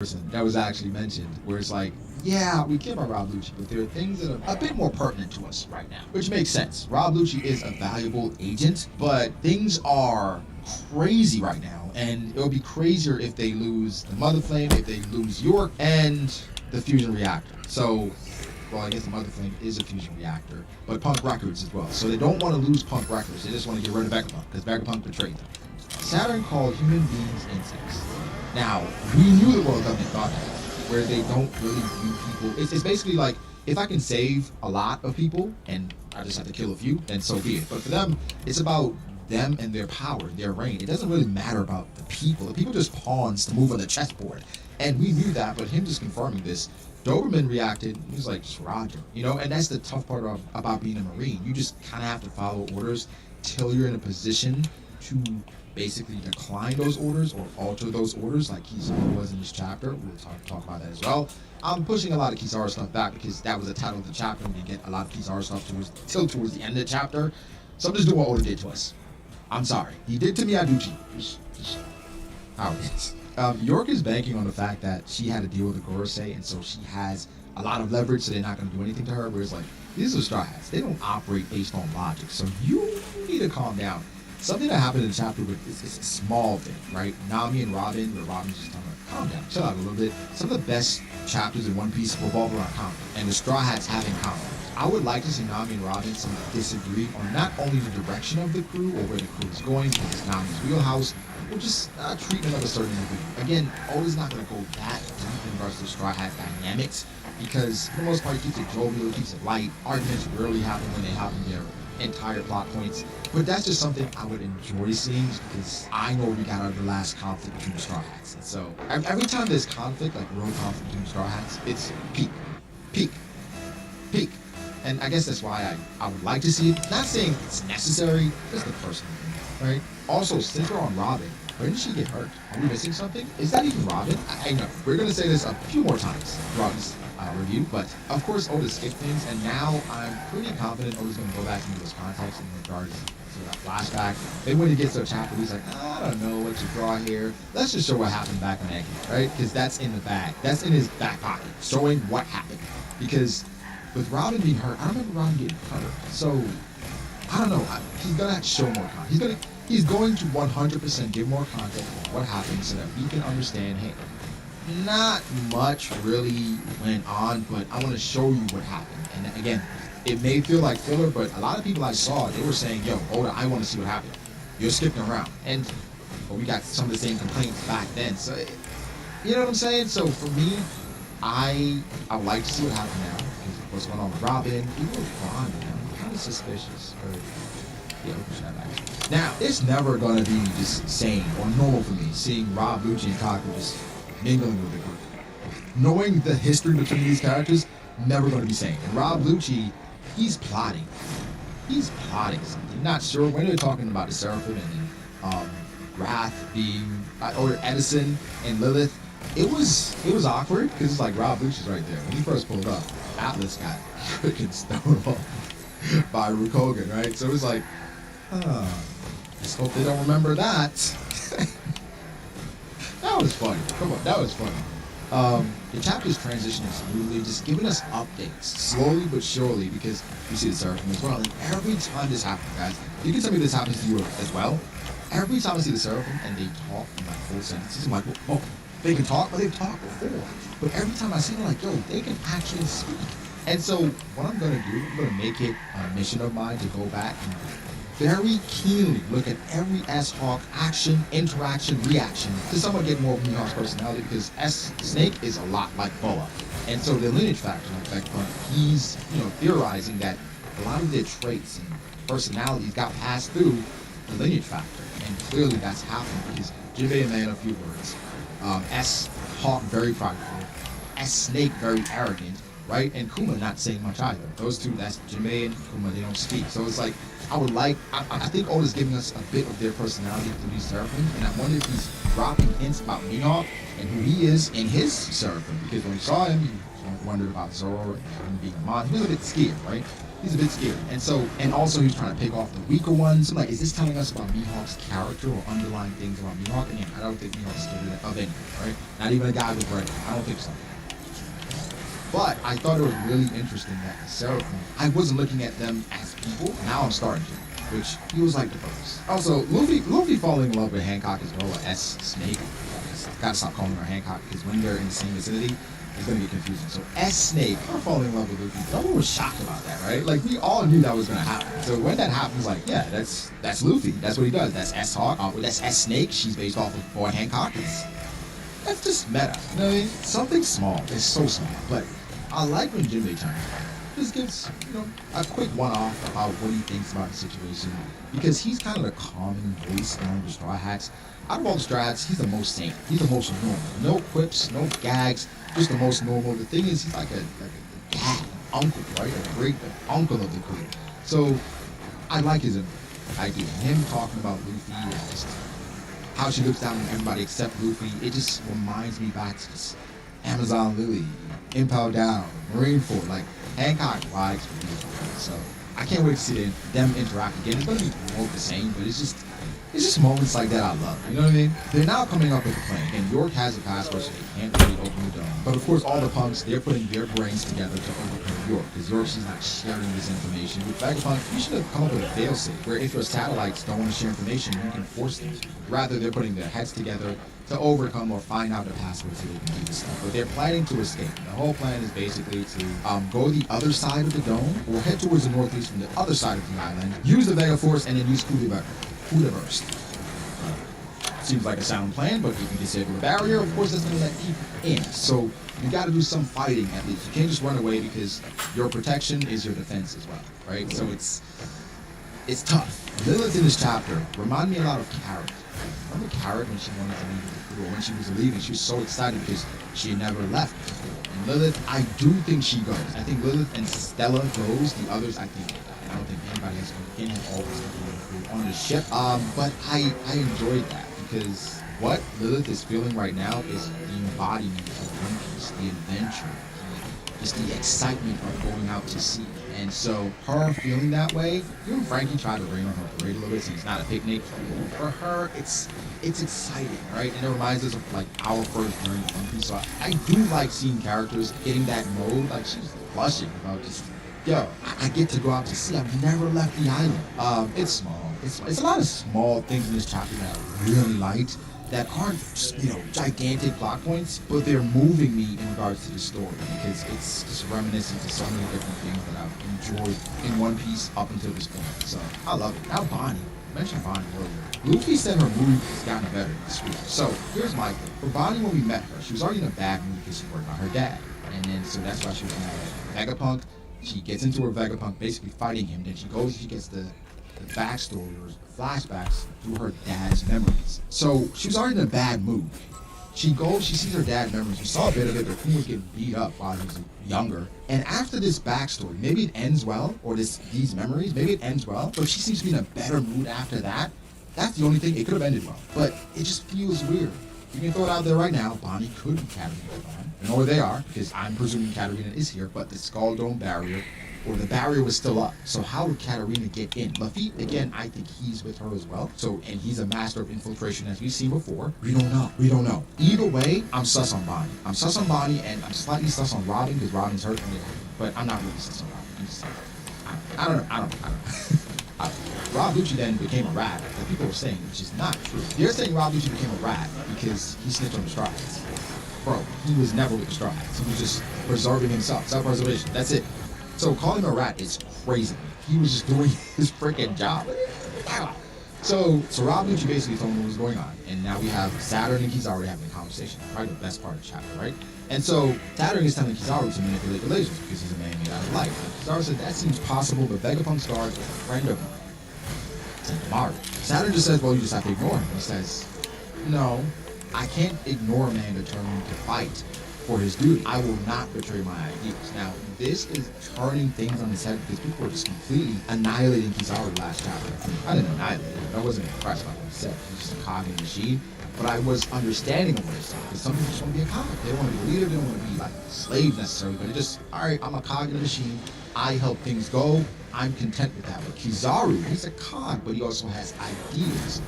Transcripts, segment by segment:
person that was actually mentioned, where it's like, yeah, we care about Rob Lucci, but there are things that are a bit more pertinent to us right now, which makes sense. Rob Lucci is a valuable agent, but things are crazy right now, and it'll be crazier if they lose the Mother Flame, if they lose York, and the fusion reactor. So, well, I guess the Mother Flame is a fusion reactor, but Punk Records as well. So they don't want to lose Punk Records. They just want to get rid of Vegapunk because Vegapunk betrayed them. Saturn called human beings insects. Now, we knew the world government thought that, where they don't really view people. It's basically like, if I can save a lot of people and I just have to kill a few, then so be it. But for them, it's about them and their power, their reign. It doesn't really matter about the people. The people are just pawns to move on the chessboard. And we knew that, but him just confirming this, Doberman reacted, he was like, just Roger. And that's the tough part about being a Marine. You just kind of have to follow orders till you're in a position to basically decline those orders or alter those orders like Kizaru was in this chapter. We'll talk about that as well. I'm pushing a lot of Kizaru stuff back because that was the title of the chapter and we get a lot of Kizaru stuff towards the end of the chapter. So I'm just doing what Oda did to us. I'm sorry. He did to Miyaduchi. Just how it is. York is banking on the fact that she had to deal with the Gorosei, and so she has a lot of leverage, so they're not going to do anything to her. Whereas, like, these are Straw Hats. They don't operate based on logic, so you need to calm down. Something that happened in the chapter is a small thing, right? Nami and Robin, where Robin's just telling her, calm down, chill out a little bit. Some of the best chapters in One Piece revolve around conflict, and the Straw Hats having conflict. I would like to see Nami and Robin disagree on not only the direction of the crew or where the crew is going, because it's Nami's wheelhouse, or just treatment of a certain individual. Again, Oda's not going to go that deep in regards to the Straw Hat dynamics, because for the most part, he keeps it jovial, keeps it light. Arguments rarely happen when they happen their entire plot points. But that's just something I would enjoy seeing, because I know we got out of the last conflict between the Straw Hats. And so every time there's conflict, like real conflict between the Straw Hats, it's peak, peak, peak. And I guess that's why I would like to see it. Not saying it's necessary, just the personal thing, right? Also, since we're on Robin, when did she get hurt? Are we missing something? Is that even Robin? I know. We're going to say this a few more times throughout this review, but of course Oda skipped things, and now I'm pretty confident Oda's going to go back into this context in regards to that flashback. Then when he gets to a chapter, he's like, I don't know what you draw here. Let's just show what happened back on Eggman, right? Because that's in the bag. That's in his back pocket, showing what happened. Because with Robin being hurt, I remember Robin getting hurt. So, I don't know. He's going to have to show more context. He's going to 100% give more context of what happened so that we can understand, hey, not much really went on, but I want to show you what happened. And again, it may feel like filler, but a lot of people I saw, they were saying, yo, Oda, I want to see what happened. You're skipping around. And we got some of the same complaints back then. So, you know what I'm saying? So for me, I would like to see what happened now. What's going on with Robin? Even with Ron, man, I'm kind of suspicious. Now, it's never going to be just sane or normal for me seeing Rob, Lucci, and Kaku just mingling with the group. Knowing the history between these characters, never going to be sane. And Rob Lucci, he's plotting. He's plotting something. Not sure when they're talking about the Seraphim and Wrath being, or Edison and Lilith. It was awkward because it's like Rob Lucci's right there. When he first pulled up, Atlas got freaking stonewalled by Rukogan, right? So it was like, just hope they don't remember that. That was funny. Come on, that was funny. The chapter's transitioning smoothly, just giving us updates, slowly but surely, because you see the Seraphim as well. And every time this happens, guys, you can tell me this happens to you as well. Every time I see the Seraphim and they talk in like full sentences, I'm like, oh, they can talk, but they've talked before. But every time I see them, like, yo, they can actually speak. And so what I'm going to do, I'm going to make it a mission of mine to go back and very keenly look at every S-Hawk action, interaction, reaction to somewhat get more of Mihawk's personality, because S-Snake is a lot like Boa. And so the lineage factor, like he's, theorizing that a lot of their traits and personalities got passed through the lineage factor. And clearly that's happened because Jinbei, a man of few words. S-Hawk, very prideful. S-Snake, very arrogant, right? And Kuma not saying much either. Those two, that's Jinbei and Kuma, they don't speak. So it's like, I think Oda's giving us a bit of their personality through these Seraphim, and I wonder if he's dropping hints about Mihawk and who he is in his Seraphim, because when we saw him, he wondered about Zoro and him being a monster. He was a bit scared, right? He's a bit scary. And also he's trying to pick off the weaker ones. I'm like, is this telling us about Mihawk's character or underlying things about Mihawk? Again, I don't think Mihawk's scared of anything, right? Not even a guy with red hair. I don't think so. But I thought it was really interesting that the Seraphim, I wasn't looking at them as people. Now I'm starting to, which feels like the purpose. Also, Luffy falling in love with Hancock as well, or S Snake. Gotta stop calling her Hancock because when they're in the same vicinity, it's gonna get confusing. So S Snake, her falling in love with Luffy. No one was shocked about that, right? Like we all knew that was gonna happen. So when that happens, like yeah, that's Luffy. That's what he does. That's S Hawk. That's S Snake. She's based off of Boy Hancock. That's just meta. You know what I mean? Something small. It's so small, but I like when Jinbei turns. Just gives a quick one-off about what he thinks about the situation because he's kind of the calming voice among the Straw Hats. Out of all the Straw Hats, he's the most sane. He's the most normal. No quips, no gags, just the most normal. The thing is, he's like a dad, uncle, right? A great uncle of the crew. So I like his idea. Him talking about Luffy and just how she looks down on everybody except Luffy. It just reminds me back to just Amazon Lily, Impel Down, Marineford, like Hancock vibes for me. So I can't wait to see them interact again. It's gonna be more of the same, but it's just moments like that I love. You know what I mean? They're now coming up with a plan. And York has a password, so they can't really open the dome. But of course, all the punks, they're putting their brains together to overcome York. Because York, she's not sharing this information. With Vegapunk, you should have come up with a failsafe, where if your satellites don't want to share information, you can force them to. Rather, they're putting their heads together to overcome or find out the password so they can do this stuff. But they're planning to escape. The whole plan is basically to go the other side of the dome, or head towards the northeast from the other side of the island, use the Vega Force, and then use Kuda Burst. Seems like a sound plan, but if you disable the barrier, of course, that's going to let people in. So you got to do some fighting at least. You can't just run away because your protection is your defense as well, right? So it's tough. Lilith in this chapter remind me a lot of Carrot. Remember Carrot when she wanted to leave the crew, or when she was leaving, she was so excited because she had never left before. And Lilith, I do think she goes. I think Lilith and Stella goes. The others, I think, I don't think anybody else can always on the ship. But I enjoyed that. Because what Lilith is feeling right now is the embodiment of One Piece, the adventure, just the excitement of going out to sea. And so her feeling that way, even Frankie tried to rain on her parade a little bit since it's not a picnic. For her, it's exciting, right? And it reminds us of like our first journey to One Piece. So I do like seeing characters getting that mode. Like she's blushing about just, yo, I get to go out to sea. I've never left the island. It's small. It's a lot of small things in this chapter that I really liked that aren't, gigantic plot points, but they're moving me in regards to the story because it's just reminiscent to so many different things that I've enjoyed in One Piece up until this point. So I love it. Now Bonnie. I mentioned Bonnie earlier. Luffy said her mood has gotten better this week. So here's my thing. For Bonnie, when we met her, she was already in a bad mood because she worked on her dad. And then, so that's why she was mad at Vegapunk. She gets into her Vegapunk, basically fighting him. Then she gets the backstory or flashbacks through her dad's memories. So she was already in a bad mood. She sees her dad's memories. We saw a bit of it, but Kuma was getting beat up while he was younger. And after this backstory, maybe it ends well, or these memories, maybe it ends well, but she seems to be in a better mood after that. That's the only thing. It could have ended well, but it just feels weird. You can throw it out there right now. Bonnie could be Katarina gone. And or they are, because I'm presuming Katarina is here, but the Skull Dome barrier, or the barrier was still up. So how would Katarina get in? Luffy, again, I think he's with her as well. So, and he's a master of infiltration as we've seen before. We don't know. Either way, I'm sus on Bonnie. I'm sus on Bonnie, and I'm slightly sus on Robin, because Robin's hurt me. But I'm not really sus on Robin. I'm just, I don't know. Rob Lucci then became a rat, that people were saying, which is not true. They're saying Rob Lucci became a rat because he snitched on the Straw Hats. Bro, he was never with the Straw Hats. He was just preserving himself. Self-preservation. That's it. So calling him a rat is crazy. He was just doing his freaking job. So Rob Lucci basically told him what was going on. And now we have Saturn and Kizaru having a conversation. Probably the best part of the chapter, right? And so Saturn is telling Kizaru to manipulate the lasers because he's a man made out of light. And Kizaru said that seems possible, but Vegapunk's guard is a friend of mine. Maru. Saturn just says, well, you just have to ignore him. He says, no, I can't ignore a man determined to fight for his duty. I will not betray my ideals. Now, this is turning things on his head because people were just completely annihilating Kizaru last chapter. I didn't annihilate him. I wasn't impressed by what he said. He's just a cog in the machine. but I was understanding of what they said. Because some people just want to be a cog. They don't want to be a leader. They don't want to be like a slave necessarily. But it just, all right, I'm a cog in the machine. I help things go. I'm content with that. But Kizaru, he's a cog, but he also has ideas.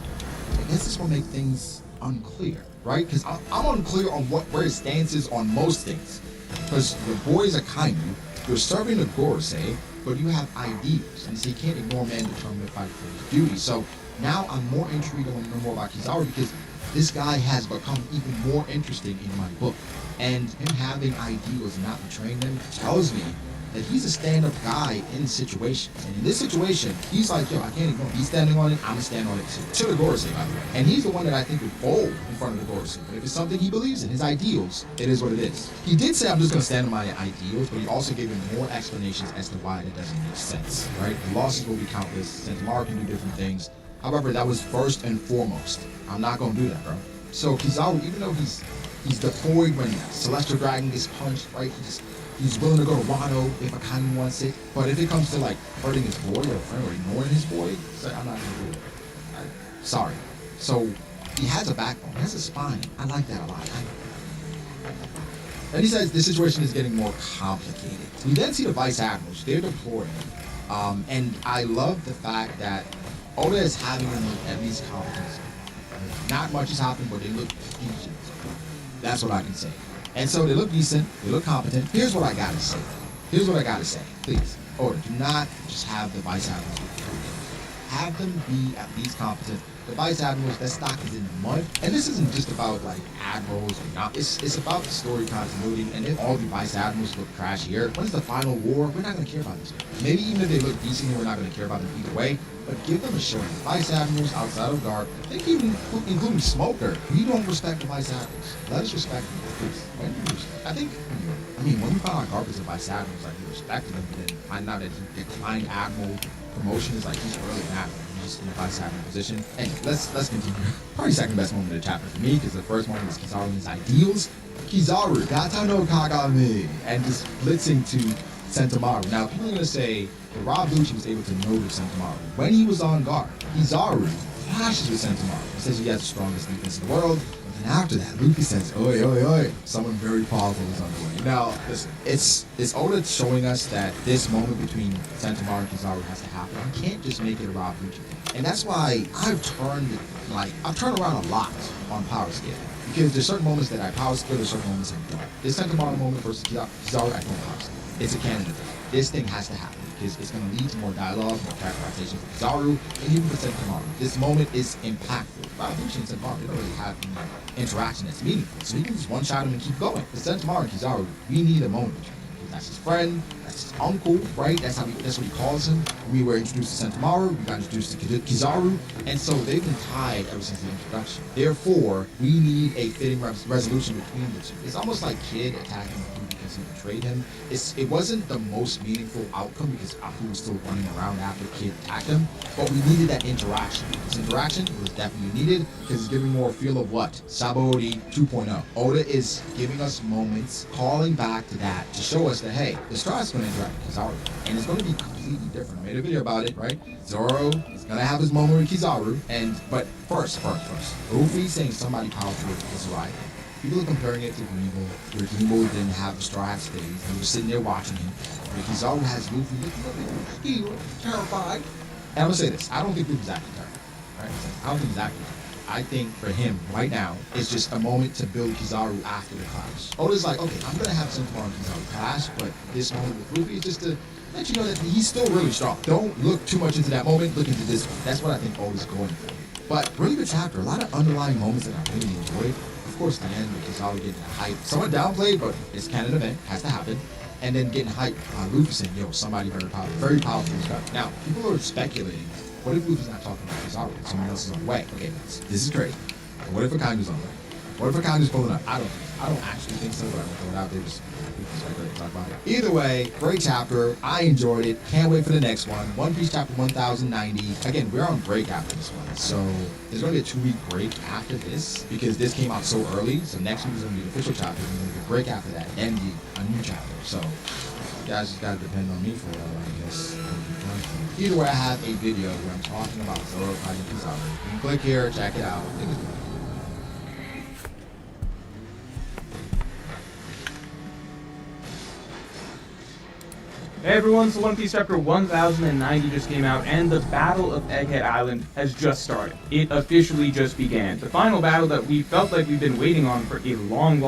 I guess this will make things unclear, right? Because I'm unclear on where his stance is on most things. Because the boys are kind of you. You're serving the Gorosei, but you have ideas. And so you can't ignore man determined to fight for his duty. So now I'm more intrigued. I want to know more about Kizaru because this guy has become even more interesting in my book. And him having ideals and not betraying them tells me that he's a stand-up guy in situations. And in this situation, he's like, yo, I can't ignore him. He's standing on it, I'm gonna stand on it too. To the Gorosei, by the way. And he's the one that I think would fold in front of the Gorosei. But if it's something he believes in, his ideals, it is what it is. He did say, I'm just gonna stand on my ideals, but he also gave him more explanations as to why that doesn't make sense, right? The losses will be countless. Sentomaru can do different things. However, that was first and foremost. I'm not gonna do that, bro. So Kizaru, even though he's deployed when Celestial Dragon gets punched, right? He's willing to go to Wano if Akane wants it. But if it comes to like hurting his boy or friend or ignoring his boy, he's like, I'm not gonna do it. Sorry. So he has a backbone, he has a spine. I like that a lot. And he says the situation is getting more complicated. We then see the Vice Admirals, they're deploying. And I love the fact that Oda is having them look at least competent. Not much has happened, but they look decent. That's what I can say. And so they look decent, they look competent. Here's what I gotta say. Please, Oda, do not just have the Vice Admirals. Have them be at least competent. The Vice Admirals, that stock is in the mud. And this isn't just about like admirals or not. It's about the story continuity. And if all the Vice Admirals look trash here, when's the final war? We're not gonna care about this. Maybe even if they look decent, we're not gonna care about them either way. But give them a show. The Vice Admirals outside of Garp, I think even including Smoker, we don't respect the Vice Admirals. Let us respect them. When do you respect? When we found out Garp is a Vice Admiral, it's like we respected him, but then find out that he declined Admiral promotion is like he's really an Admiral. He's just in a Vice Admiral position. Anyway, let's continue. Probably second best moment of the chapter for me, because the first one was Kizaru and his ideals. Kizaru, Gata no Kagami, and just blitzing to Sentomaru. Now, people are going to say, well, Rob Lucci was able to notice Sentomaru. When he was on guard, Kizaru clashes with Sentomaru. He says he has the strongest defense in the world. But then after that, Luffy says, oi, oi, oi, someone very powerful is on the way. Now, listen, it's Oda showing us that this moment between Sentomaru and Kizaru has to happen. You can't just make it a Rob Lucci thing. And that's why I've turned around a lot on power scale. Because there's certain moments that I power scale, there's certain moments I don't. This Sentomaru moment versus Kizaru, I don't power scale. It's a canon event. This thing has to happen because it's going to lead to more dialogue, more characterization for Kizaru, and even for Sentomaru. This moment is impactful. Rob Lucci and Sentomaru, they don't really have any interaction that's meaningful, so you can just one-shot him and keep going. For Sentomaru and Kizaru, we need a moment between them. That's his friend, that's his uncle, right? That's what he calls him. We were introduced to Sentomaru, we got introduced to Kizaru, and so they've been tied ever since the introduction. Therefore, we need a fitting resolution between the two. It's almost like Kid attacking Apu because he betrayed him. It wasn't the most meaningful outcome because Apu was still running around after Kid attacked him, but we needed that interaction. This interaction was definitely needed because it's giving more feel of what? Sabaody 2.0. Oda is giving us moments, calling back to that to show us that, hey, the Strad's going to interact with Kizaru, and it's going to be completely different. I made a video about it, right? Zoro is going to have his moment with Kizaru, but first, Luffy saying somebody powerful is right. People are comparing it to Greenville, where Greenville didn't have the Straw Hat stage. They were sitting there watching him. Where Kizaru has Luffy looking up at him, terrified. And I'm going to say this, I don't think Luffy's acting terrified, right? I don't think he's acting terrified. I think for him, right now, it's just a moment to build Kizaru after the clash. Oda's like, okay, I'm going to have Sentomaru and Kizaru clash, but this moment with Luffy is just to let you know that he's still really strong. Don't look too much into that moment, look into this one. That's what I think Oda's going for. But really good chapter, a lot of underlying moments that I really enjoyed. Of course, the end with Kizaru getting hyped. Somewhat downplayed, but it's canon event, has to happen. And then getting hyped on Luffy saying, yo, somebody very powerful is coming. Now, people are speculating, what if Luffy's not talking about Kizaru? Someone else is on the way. Okay, this is crazy. But what if Akanu's on the way? What if Akanu's pulling up? I don't actually think so, but I'm gonna throw it out there just to talk about it. Either way, great chapter. I enjoyed it. Can't wait for the next one. One Piece chapter 1090. Again, we're on break after this one, so there's gonna be a 2-week break after this because this came out so early. So next week is gonna be the official chapter, and then a break after that, and a new chapter. So you guys just gotta depend on me for a while, I guess. Either way, I have a video where I'm talking about Zoro fighting Kizaru. You can click here, check it out. I think it's Hey everyone, so One Piece chapter 1090 just came out, and the Battle of Egghead Island has just started. It officially just began. The final battle that we felt like we've been waiting on for a long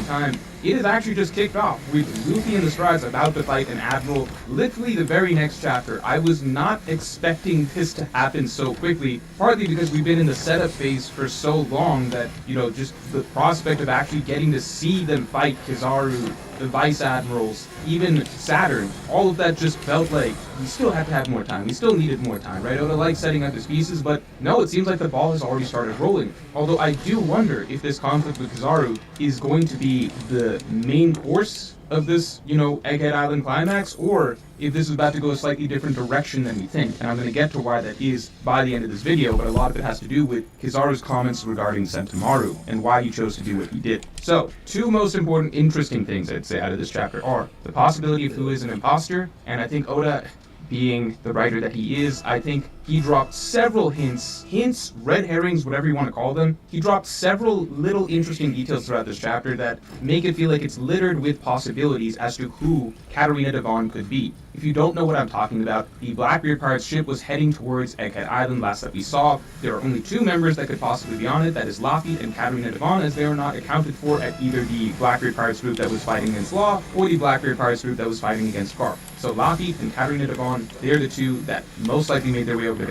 time, it has actually just kicked off, with Luffy and the Strides about to fight an admiral literally the very next chapter. I was not expecting this to happen so quickly, partly because we've been in the setup phase for so long that, just the prospect of actually getting to see them fight Kizaru, the Vice Admirals, even Saturn, all of that just felt like we still had to have more time. We still needed more time, right? Oda likes setting up his pieces, but no, it seems like the ball has already started rolling. Although I do wonder if this conflict with Kizaru is going to be the main course of this, Egghead Island climax, or if this is about to go a slightly different direction than we think. And I'm going to get to why that is by the end of this video, but a lot of it has to do with Kizaru's comments regarding Sentomaru and why he chose to do what he did. So, two most important, interesting things I'd say out of this chapter are the possibility of who is an imposter, and I think Oda, being the writer that he is, I think he dropped several hints, red herrings, whatever you want to call them. He dropped several little interesting details throughout this chapter that make it feel like it's littered with possibilities as to who Katarina Devon could be. If you don't know what I'm talking about, the Blackbeard Pirates ship was heading towards Egghead Island last that we saw. There are only two members that could possibly be on it, that is Laffy and Katarina Devon, as they are not accounted for at either the Blackbeard Pirates group that was fighting against Law or the Blackbeard Pirates group that was fighting against Garp. So Laffy and Katarina Devon, they're the two that most likely made their way over to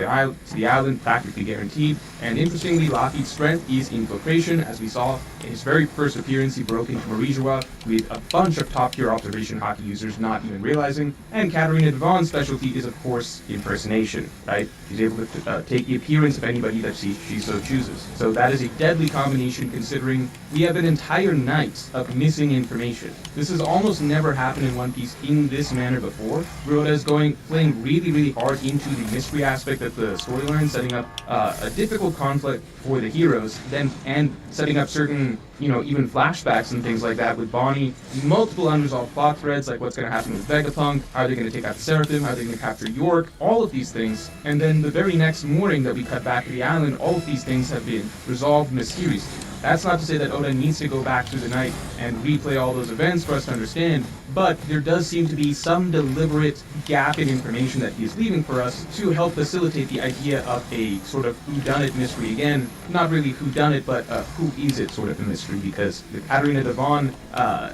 the island, practically guaranteed. And interestingly, Laffy's strength is infiltration. As we saw in his very first appearance, he broke into Marijoa with a bunch of top-tier observation hockey users not even realizing. And Katarina Devon's specialty is, of course, impersonation, right? She's able to take the appearance of anybody that she so chooses. So that is a deadly combination, considering we have an entire night of missing information. This has almost never happened in One Piece in this manner before. Oda is playing really hard into the mystery aspect of the storyline, setting up a difficult conflict for the heroes, and setting up certain, even flashbacks and things like that with Bonnie, multiple unresolved plot threads, like what's going to happen with Vegapunk, how are they going to take out the Seraphim, how are they going to capture York, all of these things. And then the very next morning that we cut back to the island, all of these things have been resolved mysteriously. That's not to say that Oda needs to go back through the night and replay all those events for us to understand, but there does seem to be some deliberate gap in information that he's leaving for us to help facilitate the idea of a sort of whodunit mystery. Again, not really whodunit, but who is it sort of a mystery, because the Katarina Devon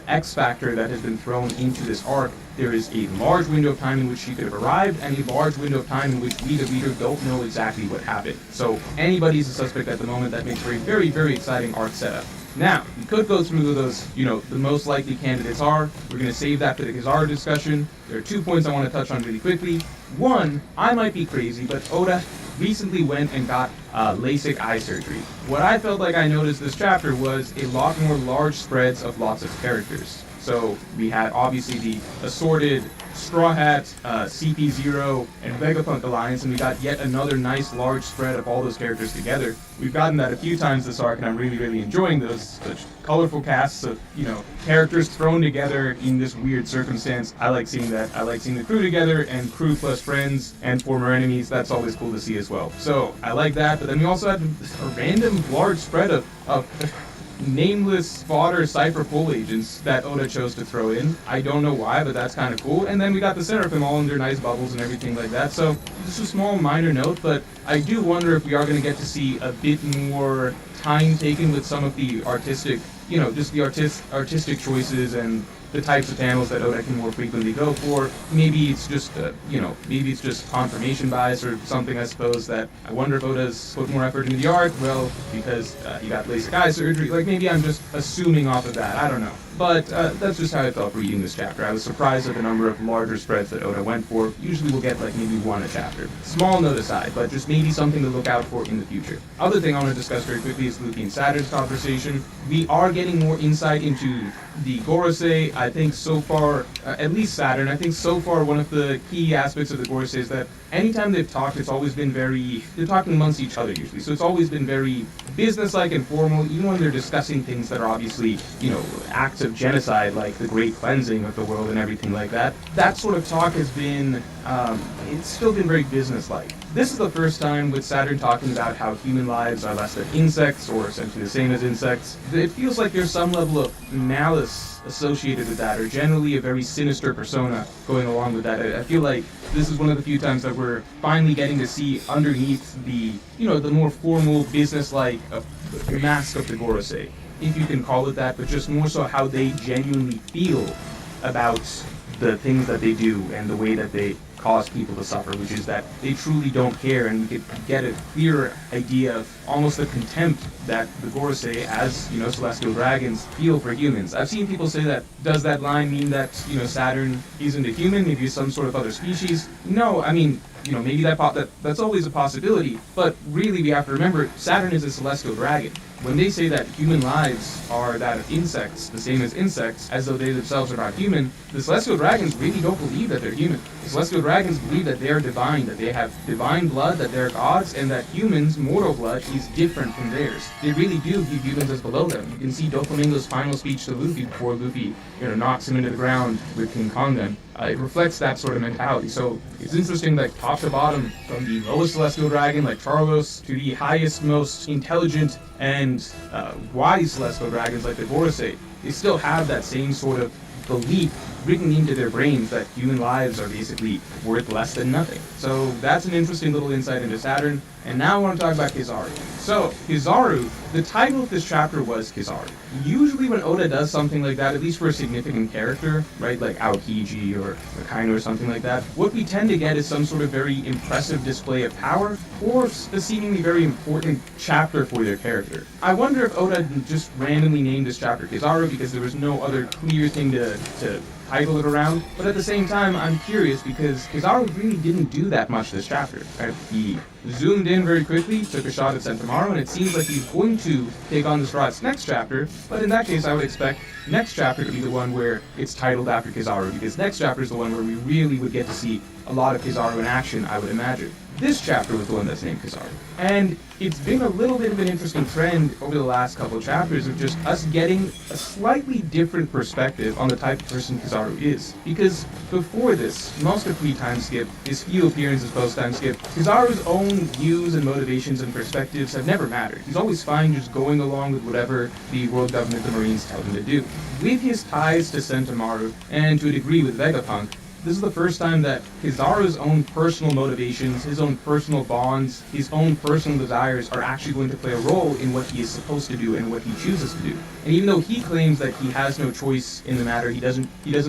X factor that has been thrown into this arc, there is a large window of time in which she could have arrived, and a large window of time in which we, the reader, don't know exactly what happened. So anybody's a suspect at the moment. That makes for a very exciting arc setup. Now, we could go through those, the most likely candidates are. We're going to save that for the Kizaru discussion. There are 2 points I want to touch on really quickly. One, I might be crazy, but Oda recently went and got LASIK eye surgery. What I felt like I noticed this chapter was a lot more large spreads of lots of characters. So we had obviously the assorted Straw Hat, CP0, and Vegapunk alliance, and we got yet another nice large spread of all those characters together. We've gotten that a few times this arc, and I'm really enjoying those such colorful casts of, characters thrown together in this weird circumstance. I like seeing that. I like seeing the crew together, and crew plus friends and former enemies. That's always cool to see as well. So I like that, but then we also had a random large spread of nameless fodder Cypher Pull agents that Oda chose to throw in. I don't know why, but that's kind of cool. And then we got the Seraphim all in their nice bubbles and everything like that. So just a small minor note, but I do wonder if we are going to get to see a bit more time taken with some of the artistic, just the artistic choices and the types of panels that Oda can more frequently go for. Maybe it's just, maybe it's just confirmation bias or something, I suppose, that I wonder if Oda's put more effort into the arc, well, because he got LASIK eye surgery. Like, maybe I'm just assuming off of that, I don't know. But that's just how I felt reading this chapter. I was surprised at the number of larger spreads that Oda went for. Usually we'll get like maybe one a chapter. Small note aside, but just maybe something to look out for in the future. Other thing I want to discuss very quickly is Luffy and Saturn's conversation. We are getting more insight into the Gorosei. I think so far, at least Saturn, I think so far one of the key aspects of the Gorosei is that anytime they've talked, it's always been they're talking amongst each other usually, so it's always been very business-like and formal, even when they're discussing things that are obviously, acts of genocide, like the great cleansing of the world and everything like that. That sort of talk has been, it's still been very business-like. This is the first time with Saturn talking about how human lives are less than insects, or essentially the same as insects. It feels like there's some level of malice associated with that, or generally a very sinister persona going along with that. I feel like this is one of the few times that we're finally getting to see underneath the, the more formal, business-like mask of the Gorosei, if you can call it that, but just more so how they genuinely feel about the things that they do and the way that they cause people to suffer, which is that they truly don't care, and we could get a clearer idea of almost the contempt that the Gorosei, as celestial dragons, feel for humans. I've seen people say that, does that line mean that Saturn isn't a human, maybe he's some sort of other species? No, I mean, maybe that's always a possibility, but really we have to remember Saturn is a celestial dragon. When they say that human lives are that of insects, the same as insects, as though they themselves are not human, the celestial dragons really don't believe that they're human. The celestial dragons believe that they are divine, that they have divine blood, that they're gods, and that humans' mortal blood is different from theirs. They really do view humans as below them. You can see Doflamingo's final speech to Luffy before Luffy, knocks him into the ground with King Kongan. It reflects that sort of mentality. So it's interesting that top to bottom, from the lowest celestial dragon like Charlos to the highest, most intelligent and wise celestial dragons like the Gorosei, they still have that same sort of belief written into their brains that human lives are basically worth less than nothing. So that's an interesting little insight into Saturn. And now I want to talk about Kizaru. So, Kizaru, the title of this chapter was Kizaru. Usually when Oda does something like that, at least for a significant character, right, like Aokiji or Akainu or something like that, what we tend to get is some sort of very impressive display of power, or a seemingly very important chapter for their character. I wonder if Oda just randomly named this chapter Kizaru because there was no other clear thing to title it around, but at the same time, I'm curious because Kizaru really didn't do that much this chapter. Right? He zoomed in very quickly, took a shot at Sentomaru, and it seems like he's going to take on the Strat's next chapter, but in that case, I would expect next chapter to be the one where it's titled after Kizaru, because next chapter is the one where we really would get to see a lot of Kizaru in action, I would imagine. This chapter was the one that's named Kizaru. And it's been a little bit of an interesting trend over the last couple of chapters of just us getting a slightly different perspective on the type of person Kizaru is. Because before this, most of pre-time skip, his few appearances post-time skip, Kizaru's own views and motivations and perspectives have never mattered. He's always fine just going along with whatever the world government, the Marines, tell him to do. With his ties to Sentomaru, and to a degree with Vegapunk, this is the first time that Kizaru's own personal motivations, his own personal bonds, his own personal desires are actually going to play a role in what he is supposed to do and what he chooses to do. And even though he claims that he has no choice in the matter, he doesn't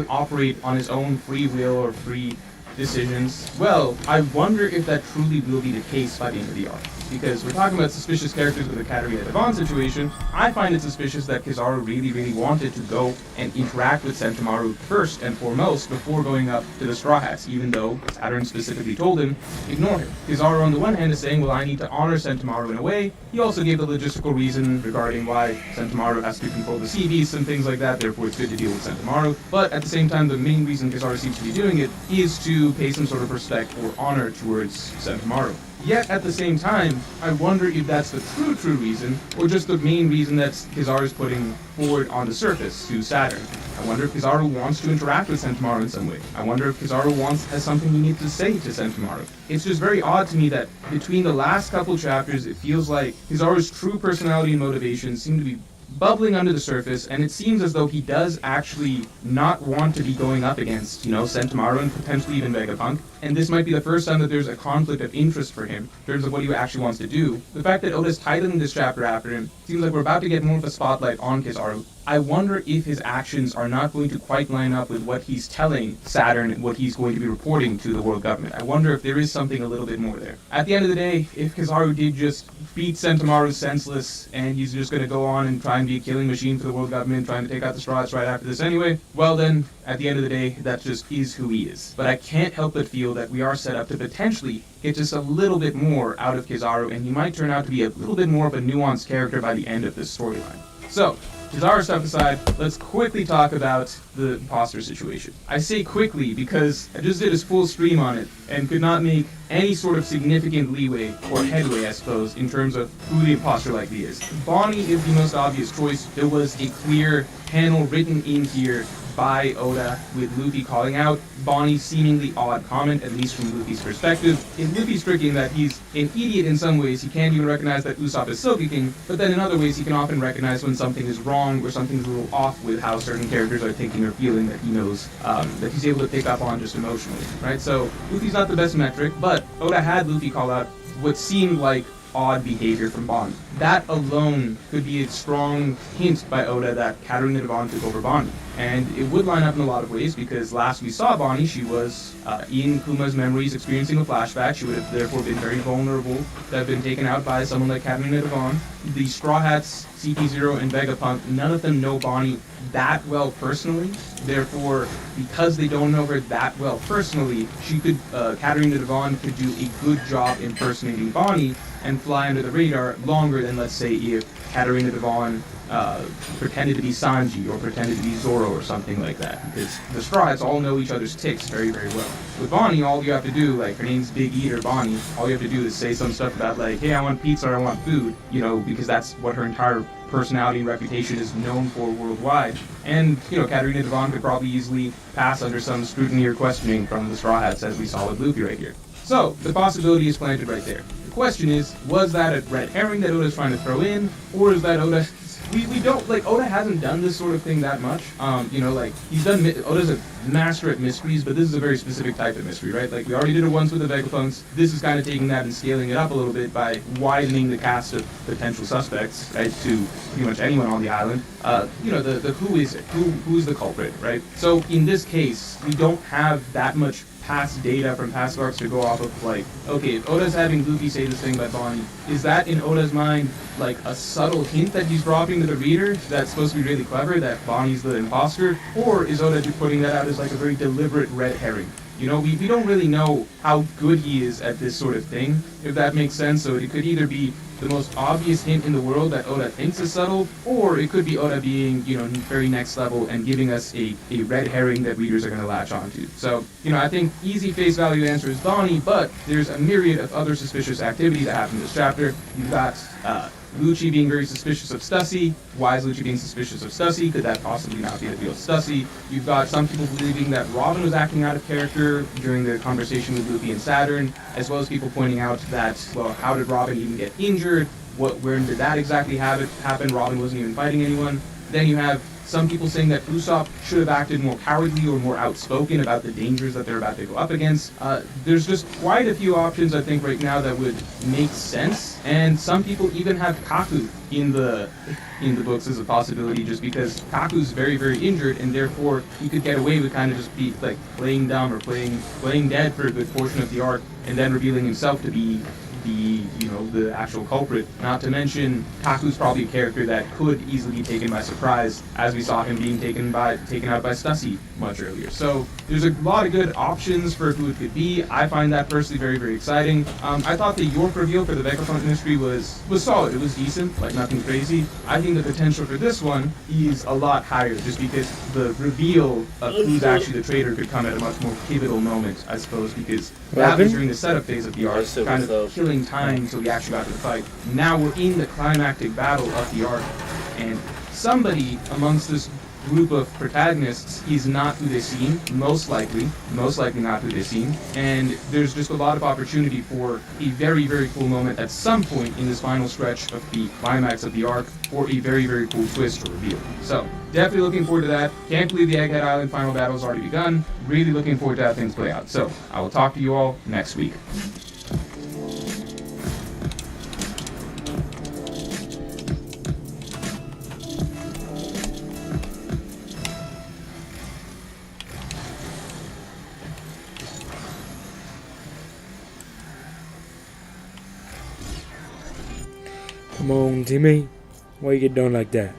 operate on his own free will or free decisions, well, I wonder if that truly will be the case by the end of the arc. Because we're talking about suspicious characters with the Katarina Devon situation, I find it suspicious that Kizaru really wanted to go and interact with Sentomaru first and foremost before going up to the Straw Hats, even though Saturn specifically told him, ignore him. Kizaru on the one hand is saying, well, I need to honor Sentomaru in a way. He also gave the logistical reason regarding why Sentomaru has to control the sea beasts and things like that, therefore it's good to deal with Sentomaru. But at the same time, the main reason Kizaru seems to be doing it is to pay some sort of respect or honor towards Sentomaru. Yet, at the same time, I wonder if that's the true reason, or just the main reason that Kizaru's putting forward on the surface to Saturn. I wonder if Kizaru wants to interact with Sentomaru in some way. I wonder if Kizaru has something he needs to say to Sentomaru. It's just very odd to me that between the last couple chapters, it feels like Kizaru's true personality and motivations seem to be bubbling under the surface, and it seems as though he does actually not want to be going up against, Sentomaru and potentially even Vegapunk. And this might be the first time that there's a conflict of interest for him in terms of what he actually wants to do. The fact that Oda's titling this chapter after him seems like we're about to get more of a spotlight on Kizaru. I wonder if his actions are not going to quite line up with what he's telling Saturn and what he's going to be reporting to the world government. I wonder if there is something a little bit more there. At the end of the day, if Kizaru did just beat Sentomaru senseless and he's just going to go on and try and be a killing machine for the world government, trying to take out the Straw Hats right after this anyway, well then, at the end of the day, that just is who he is. But I can't help but feel that we are set up to potentially get just a little bit more out of Kizaru, and he might turn out to be a little bit more of a nuanced character by the end of this storyline. So, Kizaru stuff aside, let's quickly talk about the imposter situation. I say quickly because I just did a full stream on it and could not make any sort of significant leeway or headway, I suppose, in terms of who the imposter likely is. Bonnie is the most obvious choice. There was a clear panel written in here by Oda, with Luffy calling out Bonnie's seemingly odd comment, at least from Luffy's perspective. In Luffy's tricking that he's an idiot in some ways, he can't even recognize that Usopp is Sogeking, but then in other ways he can often recognize when something is wrong or something's a little off with how certain characters are thinking or feeling that he knows, that he's able to pick up on just emotionally, right? So Luffy's not the best metric, but Oda had Luffy call out what seemed like odd behavior from Bonnie. That alone could be a strong hint by Oda that Katarina Devon took over Bonnie. And it would line up in a lot of ways, because last we saw Bonnie, she was in Kuma's memories experiencing a flashback. She would have therefore been very vulnerable to have been taken out by someone like Katarina Devon. The Straw Hats, CP0, and Vegapunk, none of them know Bonnie that well personally. Therefore, because they don't know her that well personally, Katarina Devon could do a good job impersonating Bonnie and fly under the radar longer than, let's say, if Katarina Devon pretended to be Sanji or pretended to be Zoro or something like that, because the Straw Hats all know each other's tics very, very well. With Bonnie, all you have to do, like, her name's Big Eater Bonnie, all you have to do is say some stuff about, like, hey, I want pizza or I want food, because that's what her entire personality and reputation is known for worldwide. And, Katarina Devon could probably easily pass under some scrutiny or questioning from the Straw Hats, as we saw with Luffy right here. So, the possibility is planted right there. The question is, was that a red herring that Oda's trying to throw in, or is that Oda... We don't, Oda hasn't done this sort of thing that much. Oda's a master at mysteries, but this is a very specific type of mystery, right? Like, we already did it once with the Vegapunks. This is kind of taking that and scaling it up a little bit by widening the cast of potential suspects, right, to pretty much anyone on the island. The who is it? Who's the culprit, right? So, in this case, we don't have that much past data from past arcs to go off of, okay, if Oda's having Luffy say this thing about Bonnie, is that in Oda's mind like a subtle hint that he's dropping to the reader that's supposed to be really clever, that Bonnie's the imposter, or is Oda just putting that out as like a very deliberate red herring? We don't really know how good he is at this sort of thing, if that makes sense. So it could either be the most obvious hint in the world that Oda thinks is subtle, or it could be Oda being, very next level and giving us a red herring that readers are going to latch onto. So, I think easy face value answer is Bonnie, but there's a myriad of other suspicious activities that happen in this chapter. You've got Lucci being very suspicious of Stussy. Why is Lucci being suspicious of Stussy? Could that possibly not be the real Stussy? You've got some people believing that Robin was acting out of character during the conversation with Luffy and Saturn, as well as people pointing out that, well, how did Robin even get injured? Where did that exactly happen? Robin wasn't even fighting anyone. Then you have some people saying that Usopp should have acted more cowardly or more outspoken about the dangers that they're about to go up against. There's just quite a few options, I think, right now that would make sense. And some people even have Kaku in the books as a possibility, just because Kaku's very, very injured, and therefore he could get away with kind of just be like playing dumb or playing dead for a good portion of the arc, and then revealing himself to be the actual culprit. Not to mention, Kaku's probably a character that could easily be taken by surprise, as we saw him being taken out by Stussy much earlier. So there's a lot of good options for who it could be. I find that personally very, very exciting. I thought the York reveal for the Vegapunk mystery was solid. It was decent, like nothing crazy. I think the potential for this one is a lot higher, just because the reveal of who's actually the traitor could come at a much more pivotal moment, I suppose, because that was during the setup phase of the arc, kind of killing time until we actually got to the fight. Now we're in the climactic battle of the arc, and somebody amongst this group of protagonists is not who they seem, most likely not who they seem, and there's just a lot of opportunity for a very, very cool moment at some point in this final stretch of the climax of the arc, or a very, very cool twist or reveal. So, definitely looking forward to that. Can't believe the Egghead Island final battle has already begun. Really looking forward to how things play out. So, I will talk to you all next week. Come on, Timmy. Why you get done like that?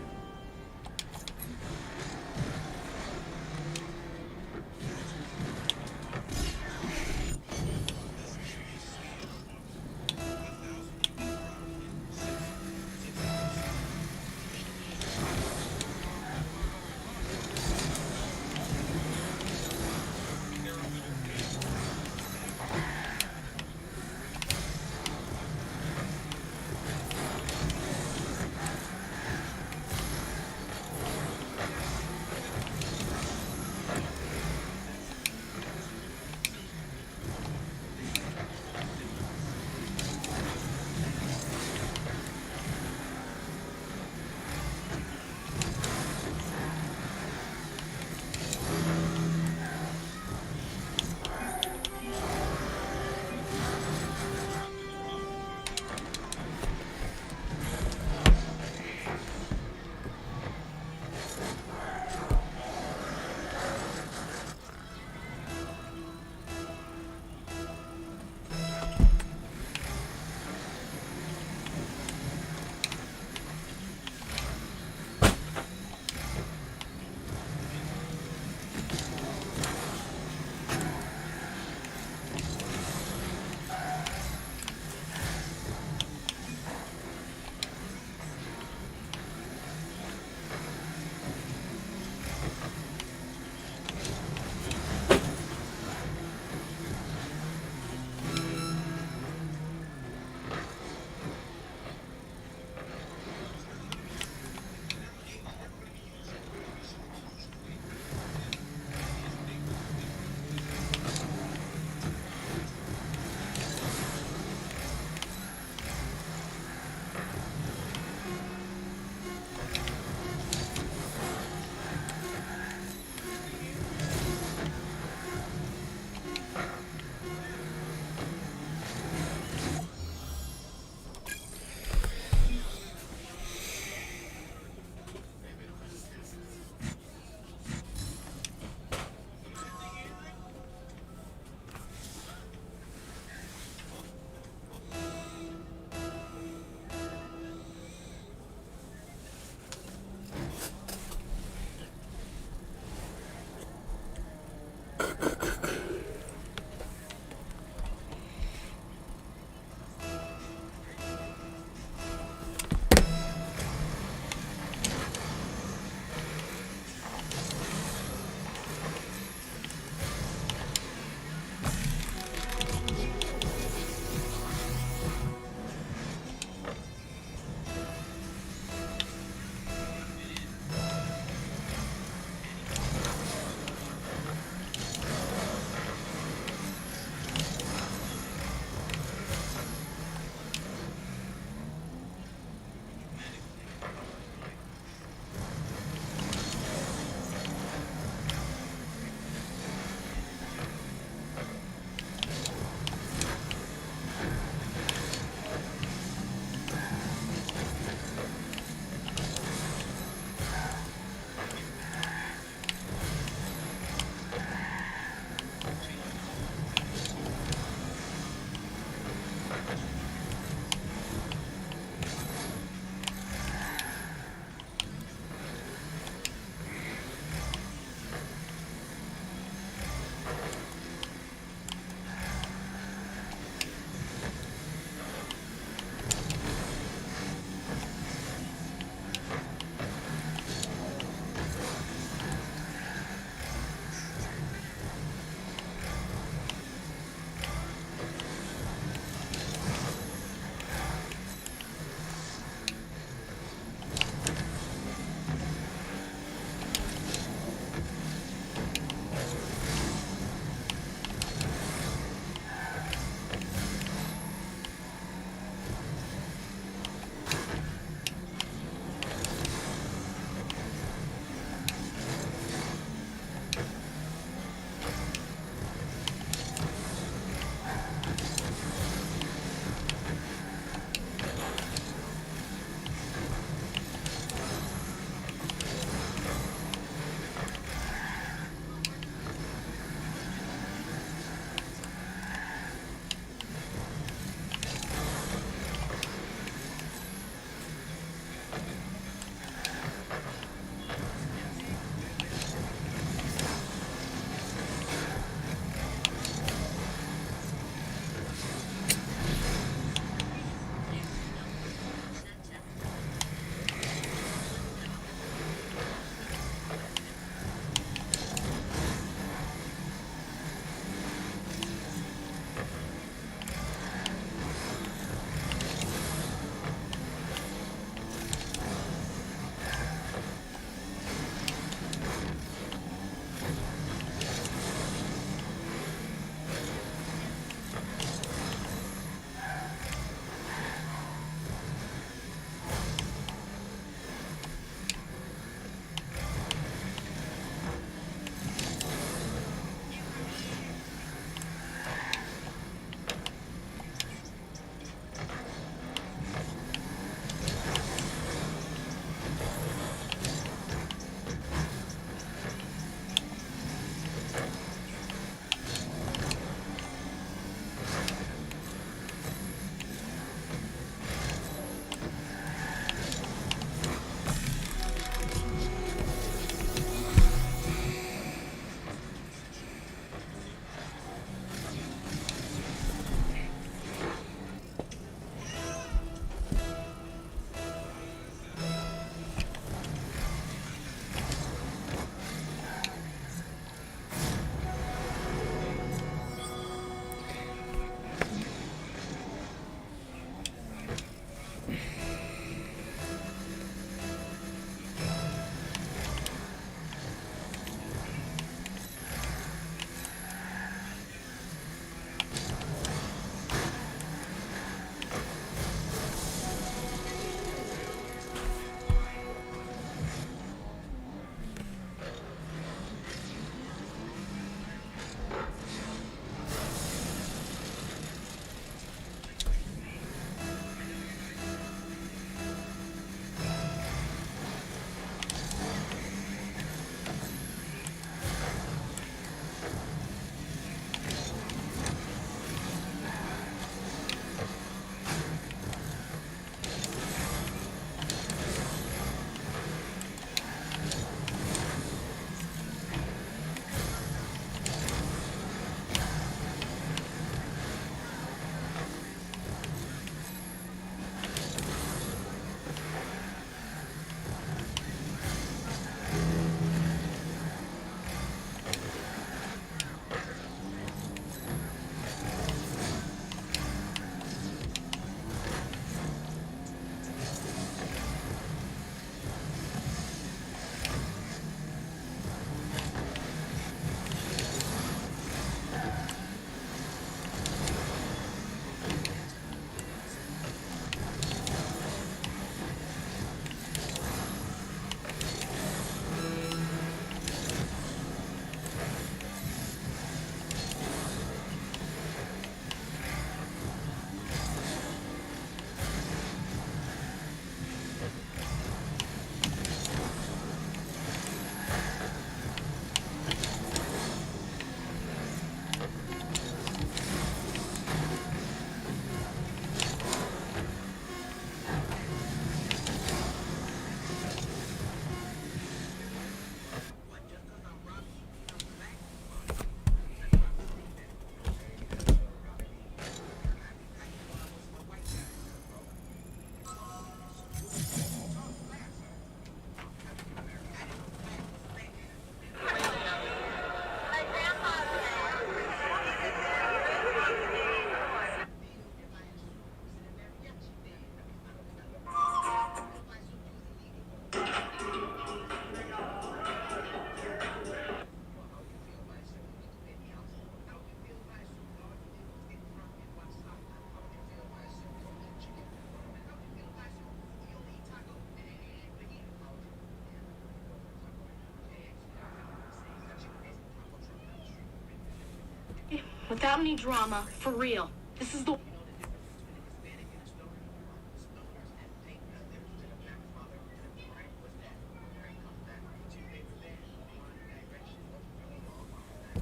Without any drama, for real. This is the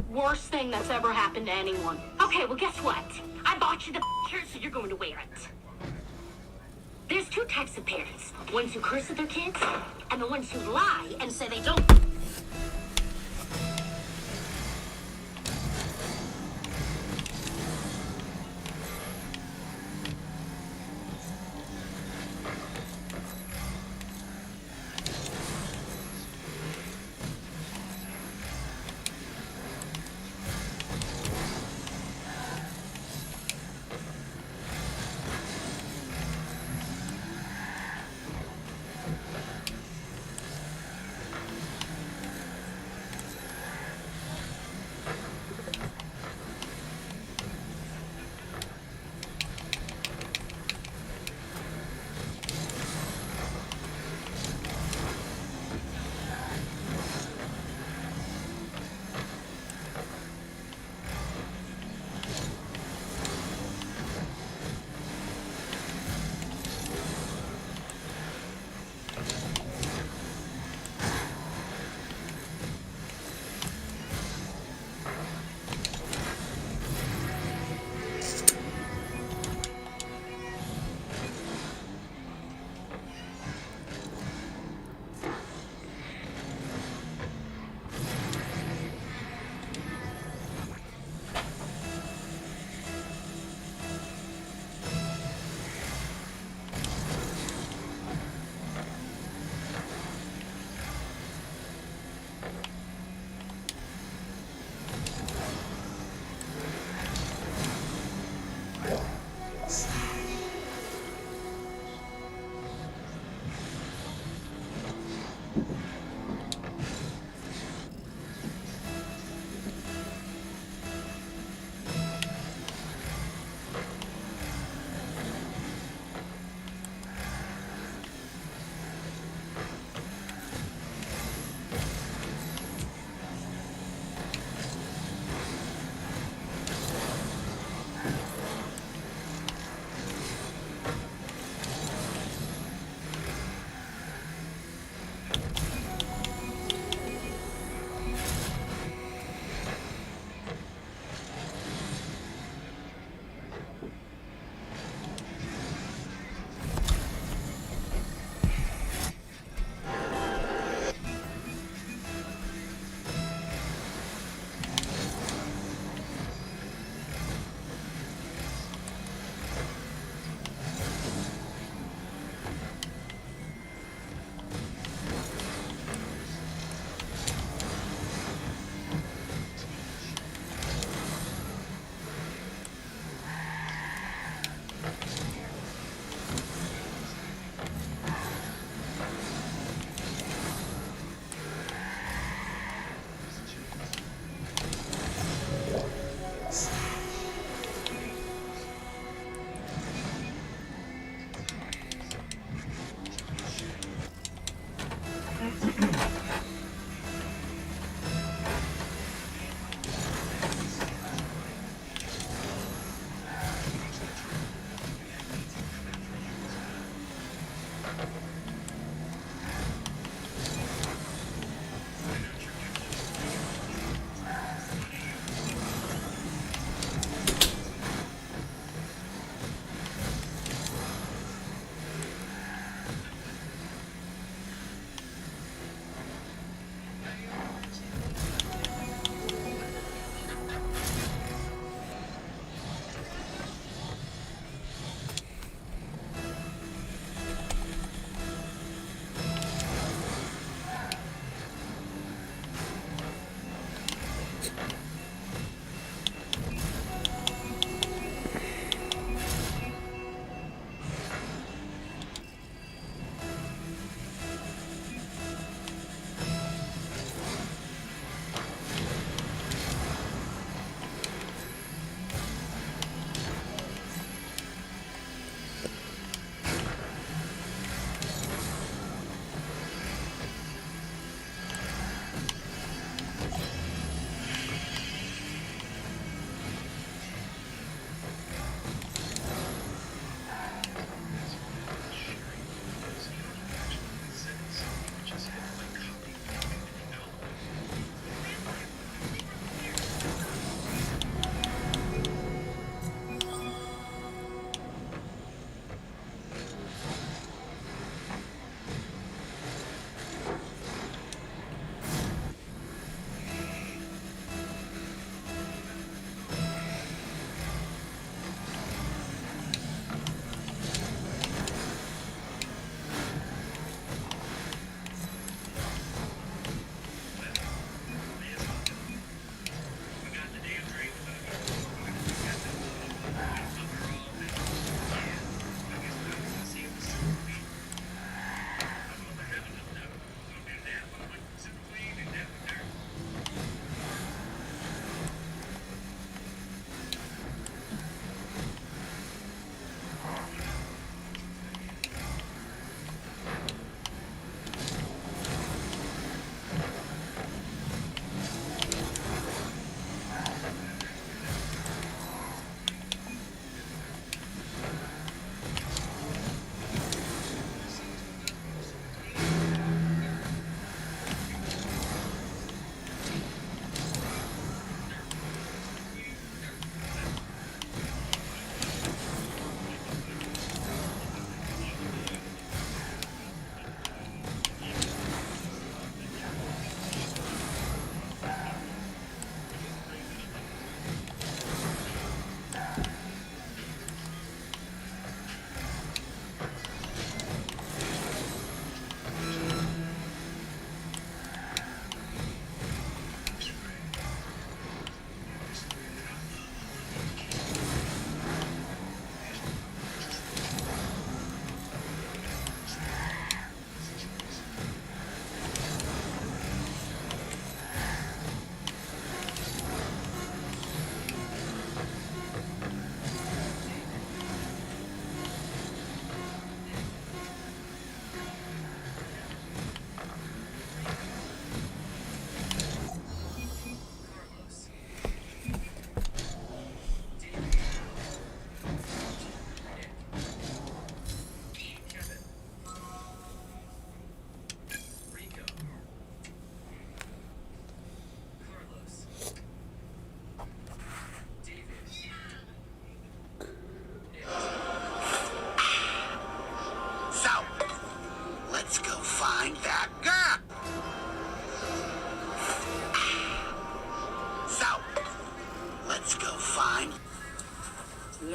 worst thing that's ever happened to anyone. Okay, well, guess what? I bought you the shirt, so you're going to wear it. There's two types of parents. Ones who curse at their kids, and the ones who lie and say they don't.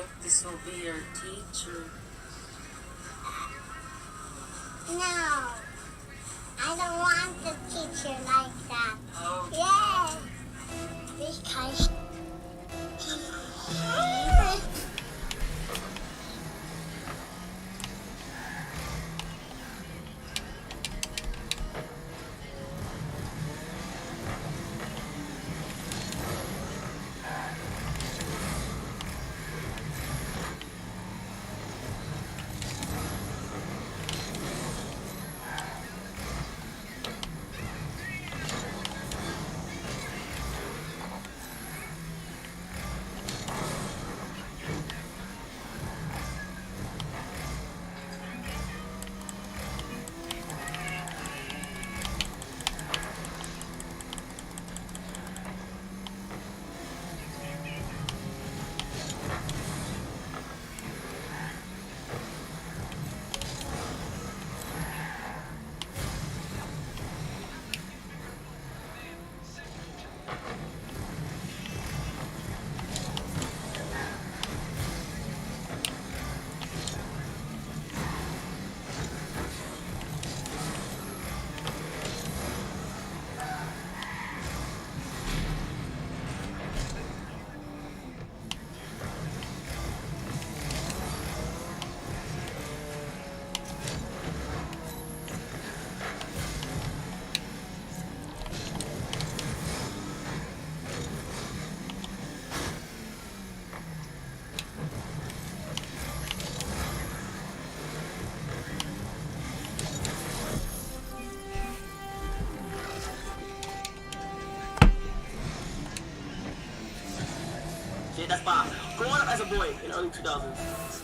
if this will be your teacher? No, I don't want the teacher like that. Oh, Yes, because shit, that's Bob. Growing up as a boy in the early 2000s.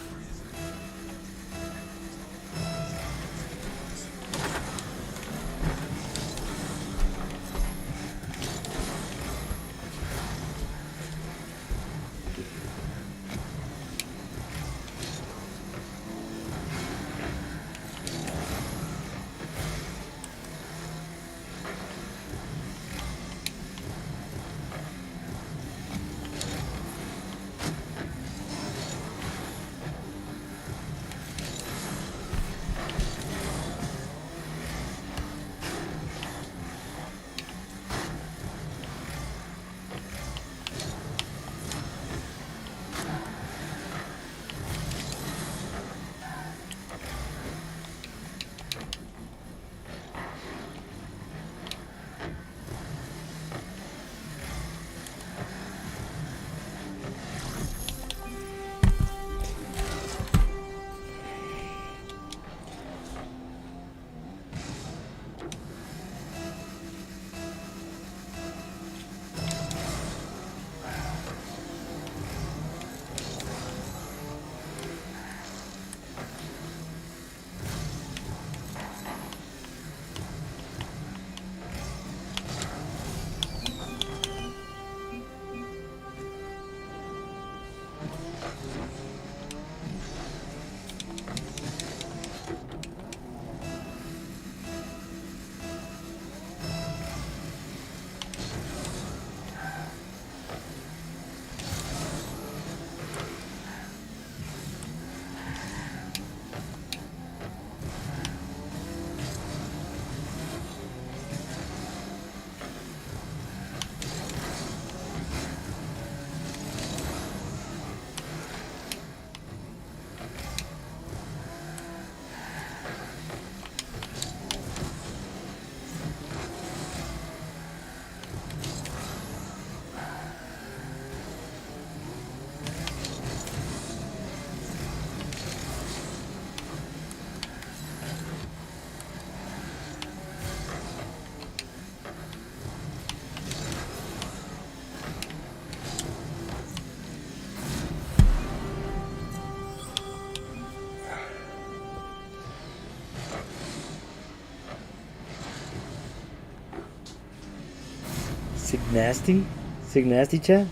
Signasty? Signasty chat?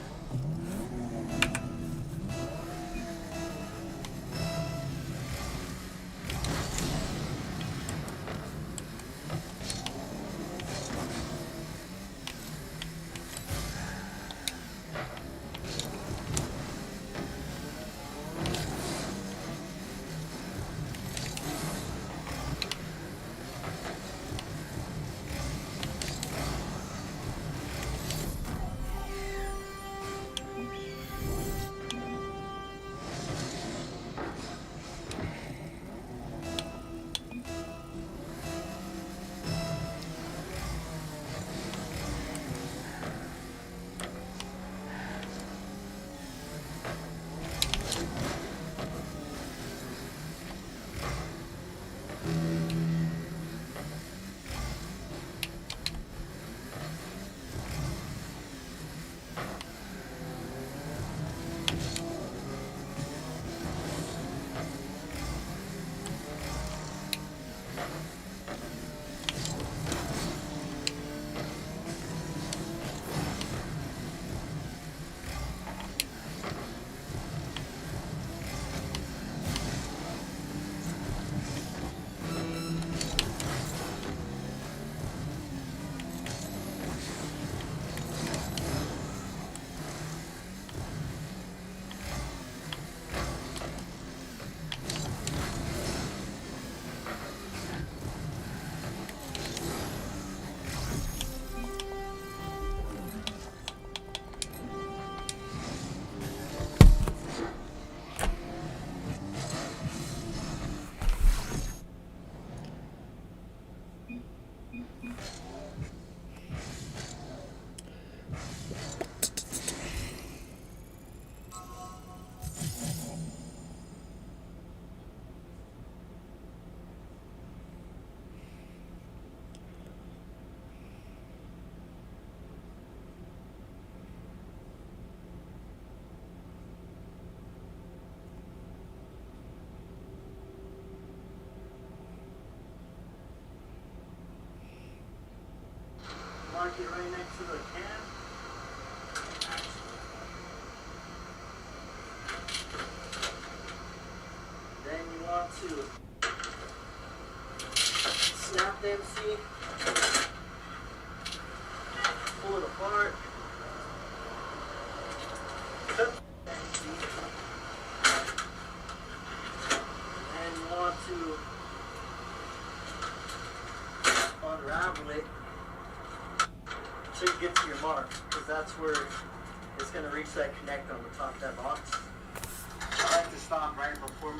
it right next to the can. Then you want to snap them, see? Pull it apart. And you want to unravel it so you get to your mark, because that's where it's going to reach that connect on the top of that box. I like to stop right before my